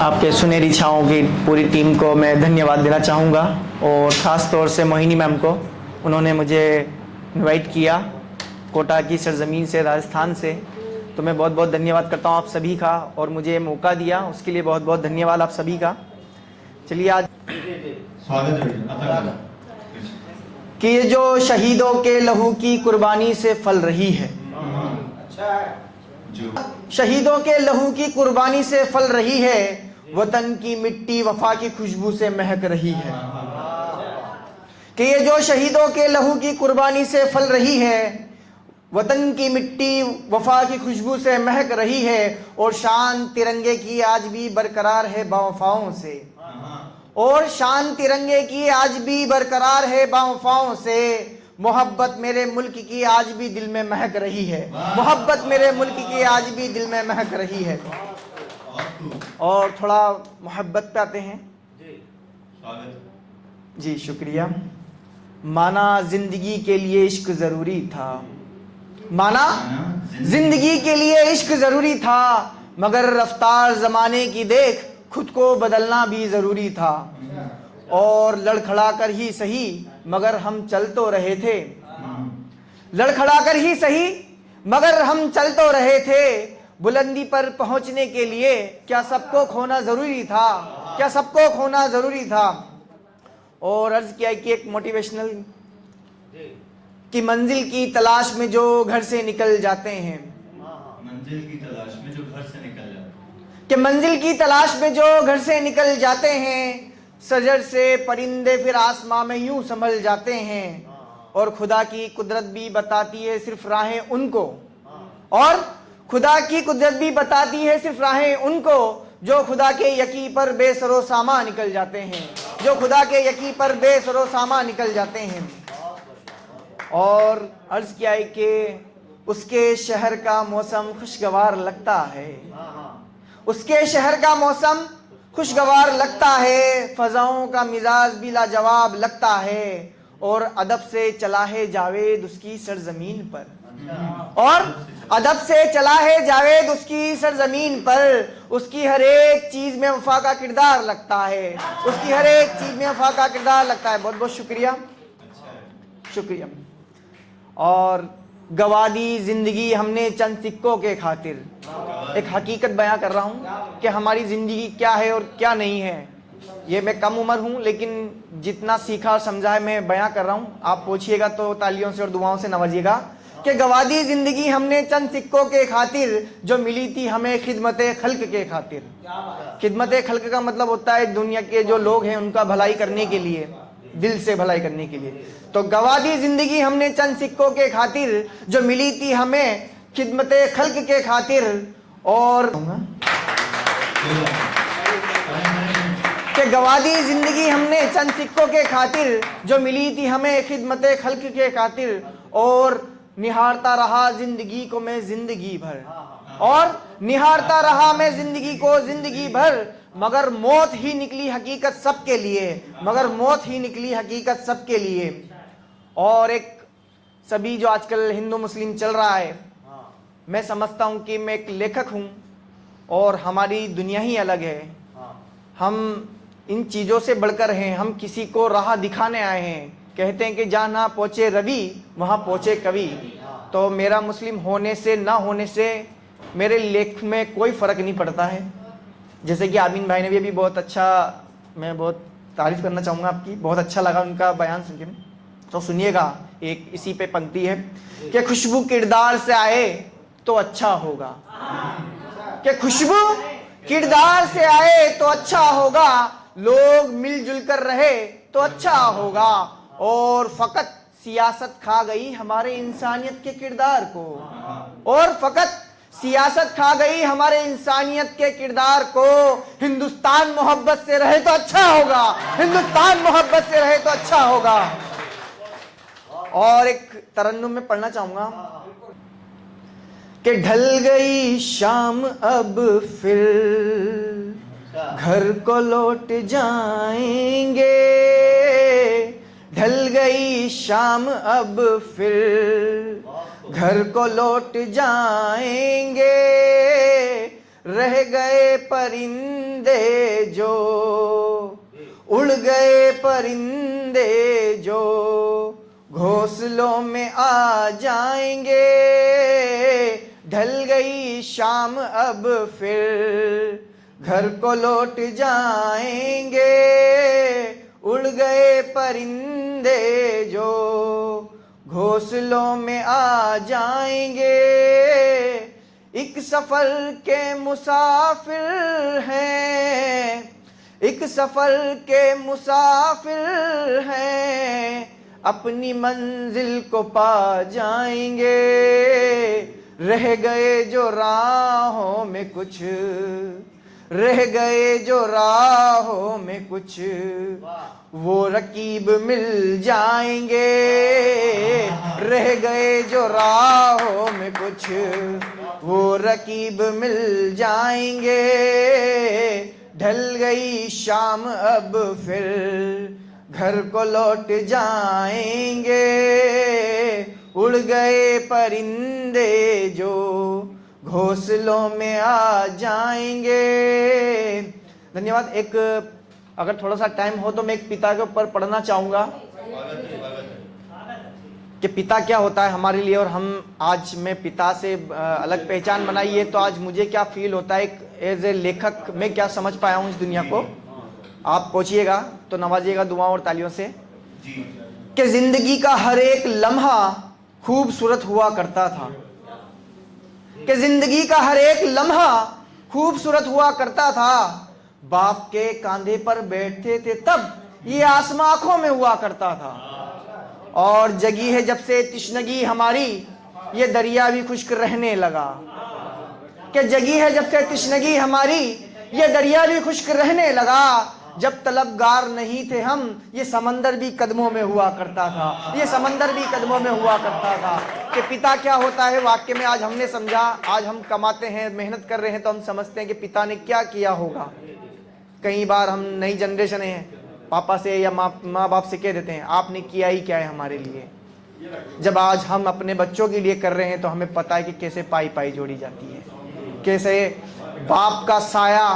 आपके सुनहरी छाँव की पूरी टीम को मैं धन्यवाद देना चाहूँगा और ख़ास तौर से मोहिनी मैम को। उन्होंने मुझे इनवाइट किया कोटा की सरज़मीन से, राजस्थान से, तो मैं बहुत बहुत धन्यवाद करता हूँ आप सभी का, और मुझे मौका दिया उसके लिए बहुत बहुत धन्यवाद आप सभी का। चलिए आज स्वागत है कि ये जो शहीदों के लहू की कुर्बानी से फल रही है, शहीदों के लहू की कुर्बानी से फल रही है, वतन की मिट्टी वफा की खुशबू से महक रही है। कि ये जो शहीदों के लहू की कुर्बानी से फल रही है, वतन की मिट्टी वफा की खुशबू से महक रही है, और शान तिरंगे की आज भी बरकरार है बावफाओं से, और शान तिरंगे की आज भी बरकरार है बावफाओं से। मोहब्बत मेरे मुल्क की आज भी दिल में महक रही है, मोहब्बत मेरे मुल्क की आज भी दिल में महक रही है। और थोड़ा मोहब्बत पे आते हैं जी। शुक्रिया। माना जिंदगी के लिए इश्क जरूरी था, माना जिंदगी के लिए इश्क जरूरी था, मगर रफ्तार जमाने की देख खुद को बदलना भी जरूरी था। और लड़खड़ा कर ही सही मगर हम चल तो रहे थे, लड़खड़ा कर ही सही मगर हम चल तो रहे थे। बुलंदी पर पहुंचने के लिए क्या सबको खोना जरूरी था, क्या सबको खोना जरूरी था। और अर्ज किया कि एक मोटिवेशनल कि मंजिल की तलाश में जो घर से निकल जाते हैं, मंजिल की तलाश में जो घर से निकल जाते हैं, कि मंजिल की तलाश में जो घर से निकल जाते हैं, सजर से परिंदे फिर आसमां में यूं संभल जाते हैं। और खुदा की कुदरत भी बताती है सिर्फ राहें उनको, और खुदा की कुदरत भी बताती है सिर्फ राहें उनको, जो खुदा के यकी पर बेसरो सामा निकल जाते हैं, जो खुदा के यकी पर बेसरो सामा निकल जाते हैं। और अर्ज किया है कि उसके शहर का मौसम खुशगवार लगता है, उसके शहर का मौसम खुशगवार लगता है, फजाओं का मिजाज भी लाजवाब लगता है। और अदब से चला है जावेद उसकी सरजमीन पर, और अदब से चला है जावेद उसकी सरजमीन पर, उसकी हर एक चीज में वफा का किरदार लगता है, उसकी हर एक चीज में वफा का किरदार लगता है। बहुत बहुत शुक्रिया, शुक्रिया। और गवा दी जिंदगी हमने चंद सिक्कों के खातिर, एक हकीकत बयां कर रहा हूं कि हमारी जिंदगी क्या है और क्या नहीं है। ये मैं कम उम्र हूं लेकिन जितना सीखा और समझा है मैं बयां कर रहा हूं। आप पूछिएगा तो तालियों से और दुआओं से नवाजिएगा कि गवा दी जिंदगी हमने चंद सिक्कों के खातिर, जो मिली थी हमें खिदमत खल्क के खातिर। खिदमत खल्क का मतलब होता है दुनिया के जो लोग हैं उनका भलाई करने के लिए, दिल से भलाई करने के लिए। तो गवा दी जिंदगी हमने चंद सिक्कों के खातिर, जो मिली थी हमें खिदमत खल्क के खातिर। और कि गवा दी जिंदगी हमने चंद सिक्कों के खातिर, जो मिली थी हमें खिदमत खल्क के खातिर। और निहारता रहा जिंदगी को मैं जिंदगी भर, और निहारता रहा मैं जिंदगी को जिंदगी भर, मगर मौत ही निकली हकीकत सबके लिए, मगर मौत ही निकली हकीकत सबके लिए। और एक सभी जो आजकल हिंदू मुस्लिम चल रहा है, मैं समझता हूं कि मैं एक लेखक हूं और हमारी दुनिया ही अलग है। हम इन चीज़ों से बढ़कर हैं, हम किसी को राह दिखाने आए हैं। कहते हैं कि जहाँ ना पहुँचे रवि वहाँ पहुँचे कवि। तो मेरा मुस्लिम होने से ना होने से मेरे लेख में कोई फ़र्क नहीं पड़ता है। जैसे कि आमीन भाई ने भी अभी बहुत अच्छा, मैं बहुत तारीफ़ करना चाहूँगा आपकी, बहुत अच्छा लगा उनका बयान सुन के। तो सुनिएगा, एक इसी पे पंक्ति है कि खुशबू किरदार से आए तो अच्छा होगा, कि खुशबू किरदार से आए तो अच्छा होगा, लोग मिलजुल कर रहे तो अच्छा होगा। और फकत सियासत खा गई हमारे इंसानियत के किरदार को, और फकत सियासत खा गई हमारे इंसानियत के किरदार को। हिंदुस्तान मोहब्बत से रहे तो अच्छा होगा, हिंदुस्तान मोहब्बत से रहे तो अच्छा होगा। और एक तरन्नुम में पढ़ना चाहूंगा कि ढल गई शाम अब फिर घर को लौट जाएंगे, ढल गई शाम अब फिर घर को लौट जाएंगे, रह गए परिंदे जो, उड़ गए परिंदे जो, घोंसलों में आ जाएंगे। ढल गई शाम अब फिर घर को लौट जाएंगे। उड़ गए परिंदे जो, घोंसलों में आ जाएंगे। एक सफर के मुसाफिर हैं, एक सफर के मुसाफिर हैं, अपनी मंजिल को पा जाएंगे। रह गए जो राहों में कुछ, रह गए जो राहों में कुछ, वो रकीब मिल जाएंगे। रह गए जो राहों में कुछ, वो रकीब मिल जाएंगे। ढल गई शाम अब फिर घर को लौट जाएंगे। उड़ गए परिंदे जो, घोंसलों में आ जाएंगे। धन्यवाद। एक अगर थोड़ा सा टाइम हो तो मैं एक पिता के ऊपर पढ़ना चाहूँगा कि पिता क्या होता है हमारे लिए। और हम आज मैं पिता से अलग पहचान बनाई है, तो आज मुझे क्या फील होता है, एक एज ए लेखक मैं क्या समझ पाया हूँ इस दुनिया को। आप पहुँचिएगा तो नवाजिएगा दुआओं और तालियों से कि जिंदगी का हर एक लम्हा खूबसूरत हुआ करता था, कि जिंदगी का हर एक लम्हा खूबसूरत हुआ करता था। बाप के कांधे पर बैठते थे तब ये आसमां आंखों में हुआ करता था। और जगी है जब से तिश्नगी हमारी, ये दरिया भी खुश्क रहने लगा। कि जगी है जब से तिश्नगी हमारी, ये दरिया भी खुश्क रहने लगा। जब तलबगार नहीं थे हम, ये समंदर भी कदमों में हुआ करता था, ये समंदर भी कदमों में हुआ करता था। कि पिता क्या होता है वाक्य में आज हमने समझा। आज हम कमाते हैं, मेहनत कर रहे हैं, तो हम समझते हैं कि पिता ने क्या किया होगा। कई बार हम नई जनरेशन है, पापा से या माँ बाप से कह देते हैं आपने किया ही क्या है हमारे लिए। जब आज हम अपने बच्चों के लिए कर रहे हैं तो हमें पता है कि कैसे पाई पाई जोड़ी जाती है, कैसे बाप का साया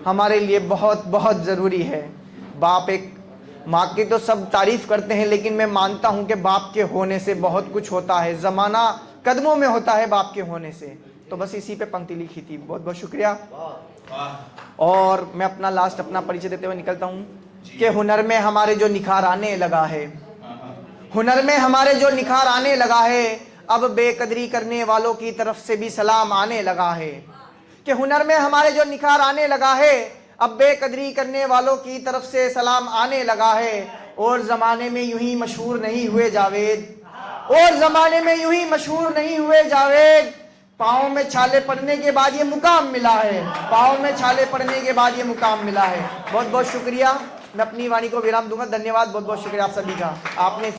हमारे लिए बहुत बहुत ज़रूरी है। बाप एक माँ की तो सब तारीफ करते हैं, लेकिन मैं मानता हूँ कि बाप के होने से बहुत कुछ होता है। ज़माना कदमों में होता है बाप के होने से। तो बस इसी पे पंक्ति लिखी थी। बहुत बहुत शुक्रिया। और मैं अपना लास्ट अपना परिचय देते हुए निकलता हूँ कि हुनर में हमारे जो निखार आने लगा है, हुनर में हमारे जो निखार आने लगा है, अब बेकदरी करने वालों की तरफ से भी सलाम आने लगा है। कि हुनर में हमारे जो निखार आने लगा है, अब बेकदरी करने वालों की तरफ से सलाम आने लगा है। और ज़माने में यूं ही मशहूर नहीं हुए जावेद, और ज़माने में यूं ही मशहूर नहीं हुए जावेद। पाँव में छाले पड़ने के बाद ये मुकाम मिला है, पाँव में छाले पड़ने के बाद ये मुकाम मिला है। बहुत बहुत शुक्रिया। मैं अपनी वाणी को विराम दूंगा। धन्यवाद। बहुत बहुत शुक्रिया आप सभी का। आपने